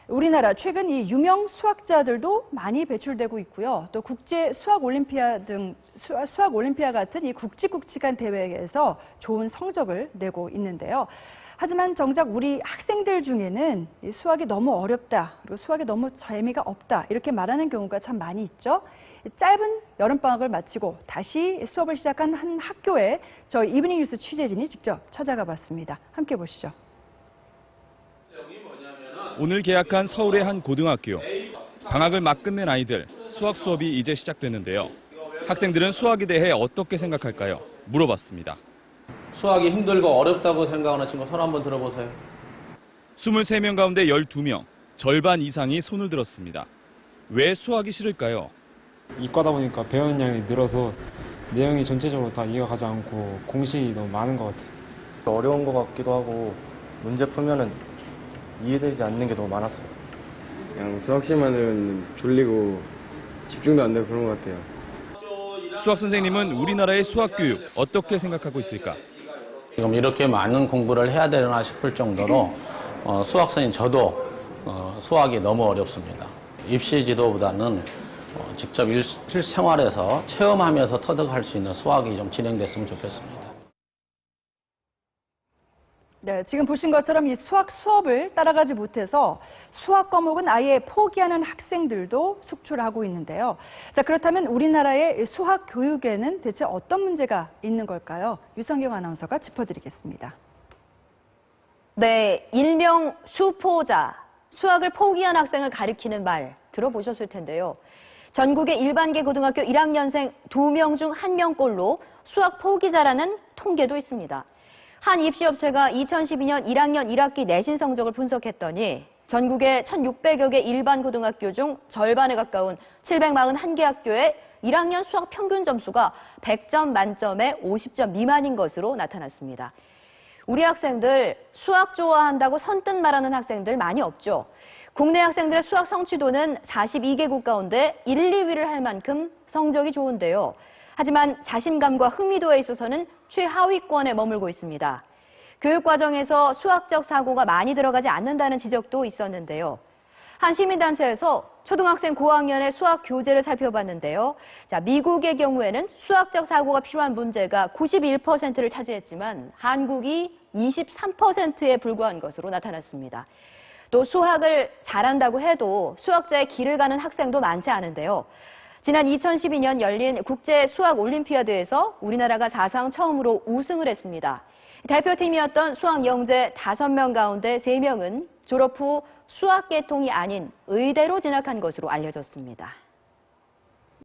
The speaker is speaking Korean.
우리나라 최근 이 유명 수학자들도 많이 배출되고 있고요. 또 국제 수학 올림피아 등 수학 올림피아 같은 이 굵직굵직한 대회에서 좋은 성적을 내고 있는데요. 하지만 정작 우리 학생들 중에는 이 수학이 너무 어렵다, 그리고 수학이 너무 재미가 없다 이렇게 말하는 경우가 참 많이 있죠. 짧은 여름방학을 마치고 다시 수업을 시작한 한 학교에 저희 이브닝 뉴스 취재진이 직접 찾아가 봤습니다. 함께 보시죠. 오늘 개학한 서울의 한 고등학교. 방학을 막 끝낸 아이들, 수학 수업이 이제 시작됐는데요. 학생들은 수학에 대해 어떻게 생각할까요? 물어봤습니다. 수학이 힘들고 어렵다고 생각하는 친구 손 한번 들어보세요. 23명 가운데 12명, 절반 이상이 손을 들었습니다. 왜 수학이 싫을까요? 이과다 보니까 배우는 양이 늘어서 내용이 전체적으로 다 이해가 가지 않고 공식이 너무 많은 것 같아요. 어려운 것 같기도 하고 문제 풀면은 이해되지 않는 게 너무 많았어요. 그냥 수학 시간만 들으면 졸리고 집중도 안 되고 그런 것 같아요. 수학 선생님은 우리나라의 수학 교육 어떻게 생각하고 있을까? 지금 이렇게 많은 공부를 해야 되나 싶을 정도로 수학생인 저도 수학이 너무 어렵습니다. 입시 지도보다는 직접 실생활에서 체험하면서 터득할 수 있는 수학이 좀 진행됐으면 좋겠습니다. 네, 지금 보신 것처럼 이 수학 수업을 따라가지 못해서 수학 과목은 아예 포기하는 학생들도 속출을 하고 있는데요. 자, 그렇다면 우리나라의 수학 교육에는 대체 어떤 문제가 있는 걸까요? 유성경 아나운서가 짚어드리겠습니다. 네, 일명 수포자, 수학을 포기한 학생을 가리키는 말 들어보셨을 텐데요. 전국의 일반계 고등학교 1학년생 2명 중 1명꼴로 수학 포기자라는 통계도 있습니다. 한 입시업체가 2012년 1학년 1학기 내신 성적을 분석했더니 전국의 1,600여 개 일반 고등학교 중 절반에 가까운 741개 학교의 1학년 수학 평균 점수가 100점 만점에 50점 미만인 것으로 나타났습니다. 우리 학생들 수학 좋아한다고 선뜻 말하는 학생들 많이 없죠. 국내 학생들의 수학 성취도는 42개국 가운데 1, 2위를 할 만큼 성적이 좋은데요. 하지만 자신감과 흥미도에 있어서는 최하위권에 머물고 있습니다. 교육과정에서 수학적 사고가 많이 들어가지 않는다는 지적도 있었는데요. 한 시민단체에서 초등학생 고학년의 수학 교재를 살펴봤는데요. 자, 미국의 경우에는 수학적 사고가 필요한 문제가 91%를 차지했지만 한국이 23%에 불과한 것으로 나타났습니다. 또 수학을 잘한다고 해도 수학자의 길을 가는 학생도 많지 않은데요. 지난 2012년 열린 국제 수학 올림피아드에서 우리나라가 사상 처음으로 우승을 했습니다. 대표팀이었던 수학 영재 5명 가운데 3명은 졸업 후 수학 계통이 아닌 의대로 진학한 것으로 알려졌습니다.